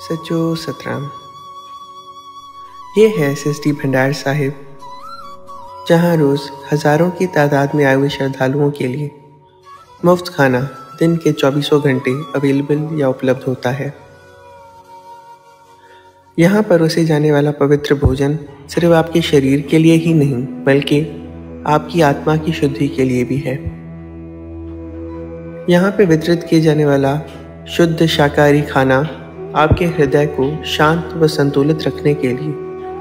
सचो सतराम। ये है एसएसडी भंडार साहिब, जहाँ रोज़ हज़ारों की तादाद में आए हुए श्रद्धालुओं के लिए मुफ्त खाना दिन के 24 घंटे अवेलेबल या उपलब्ध होता है। यहाँ परोसे जाने वाला पवित्र भोजन सिर्फ आपके शरीर के लिए ही नहीं बल्कि आपकी आत्मा की शुद्धि के लिए भी है। यहाँ पे वितरित किए जाने वाला शुद्ध शाकाहारी खाना आपके हृदय को शांत व संतुलित रखने के लिए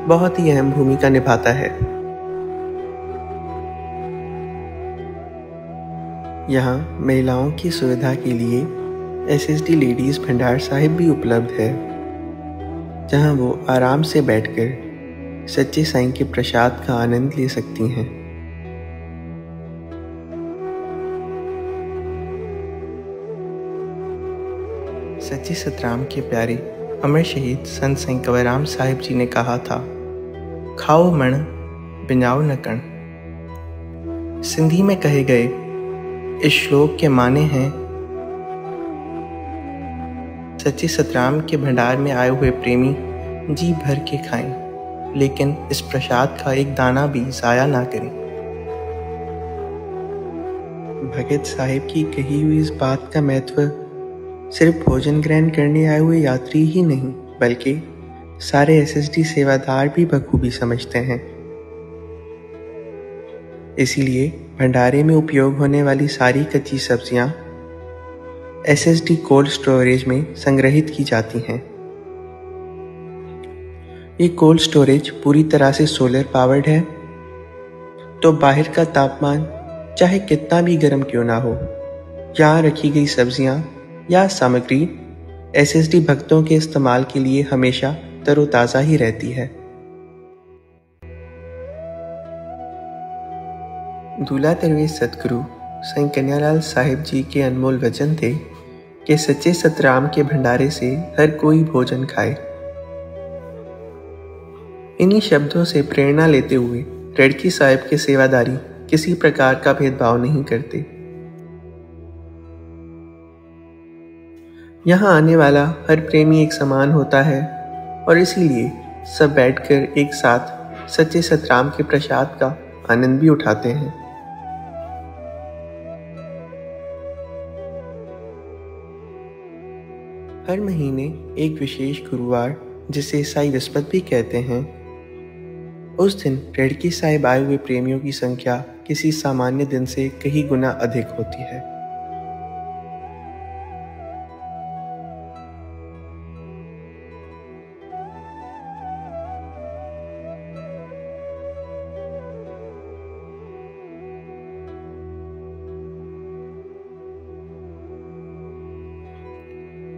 बहुत ही अहम भूमिका निभाता है। यहाँ महिलाओं की सुविधा के लिए एसएसडी लेडीज़ भंडार साहिब भी उपलब्ध है, जहाँ वो आराम से बैठकर सच्चे साईं के प्रसाद का आनंद ले सकती हैं। सच्चे सतराम के प्यारे अमर शहीद संत साईं कंवरराम साहिब जी ने कहा था, खाओ मण बिनाओ न कण। सिंधी में कहे गए इस श्लोक के माने हैं, सच्चे सतराम के भंडार में आए हुए प्रेमी जी भर के खाएं, लेकिन इस प्रसाद का एक दाना भी ज़ाया ना करें। भगत साहिब की कही हुई इस बात का महत्व सिर्फ भोजन ग्रहण करने आए हुए यात्री ही नहीं बल्कि सारे एसएसडी सेवादार भी बखूबी समझते हैं। इसीलिए भंडारे में उपयोग होने वाली सारी कच्ची सब्जियां एसएसडी कोल्ड स्टोरेज में संग्रहित की जाती हैं। ये कोल्ड स्टोरेज पूरी तरह से सोलर पावर्ड है, तो बाहर का तापमान चाहे कितना भी गर्म क्यों ना हो, यहाँ रखी गई सब्जियां या सामग्री एसएसडी भक्तों के इस्तेमाल के लिए हमेशा तरोताज़ा ही रहती है। दूल्हा दरवेश सतगुरु साईं कन्यालाल साहिब जी के अनमोल वचन थे कि सच्चे सतराम के भंडारे से हर कोई भोजन खाए। इन्हीं शब्दों से प्रेरणा लेते हुए रेडकी साहिब के सेवादारी किसी प्रकार का भेदभाव नहीं करते। यहाँ आने वाला हर प्रेमी एक समान होता है और इसीलिए सब बैठकर एक साथ सच्चे सतराम के प्रसाद का आनंद भी उठाते हैं। हर महीने एक विशेष गुरुवार, जिसे साई विस्पत भी कहते हैं, उस दिन रेडकी साहिब आए हुए प्रेमियों की संख्या किसी सामान्य दिन से कई गुना अधिक होती है।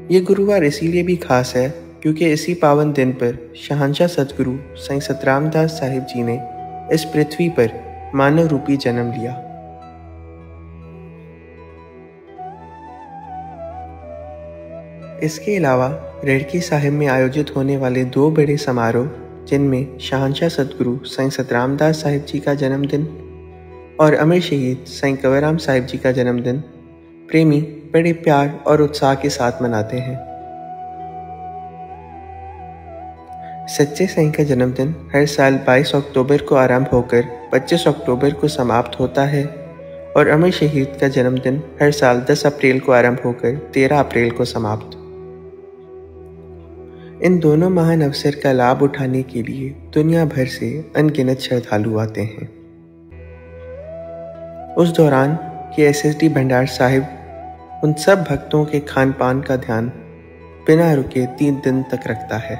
ये गुरुवार इसीलिए भी खास है क्योंकि इसी पावन दिन पर शहंशाह सतगुरु साईं सतराम दास साहिब जी ने इस पृथ्वी पर मानव रूपी जन्म लिया। इसके अलावा रेडकी साहिब में आयोजित होने वाले 2 बड़े समारोह, जिनमें शहंशाह सतगुरु साईं सतराम दास साहिब जी का जन्मदिन और अमर शहीद साईं कंवरराम साहिब जी का जन्मदिन, प्रेमी बड़े प्यार और उत्साह के साथ मनाते हैं। सच्चे साईं का जन्मदिन हर साल 22 अक्टूबर को आरंभ होकर 25 अक्टूबर को समाप्त होता है और अमर शहीद का जन्मदिन हर साल 10 अप्रैल को आरंभ होकर 13 अप्रैल को समाप्त। इन दोनों महान अवसर का लाभ उठाने के लिए दुनिया भर से अनगिनत श्रद्धालु आते हैं। उस दौरान ये एसएसडी भंडार साहिब उन सब भक्तों के खान पान का ध्यान बिना रुके 3 दिन तक रखता है।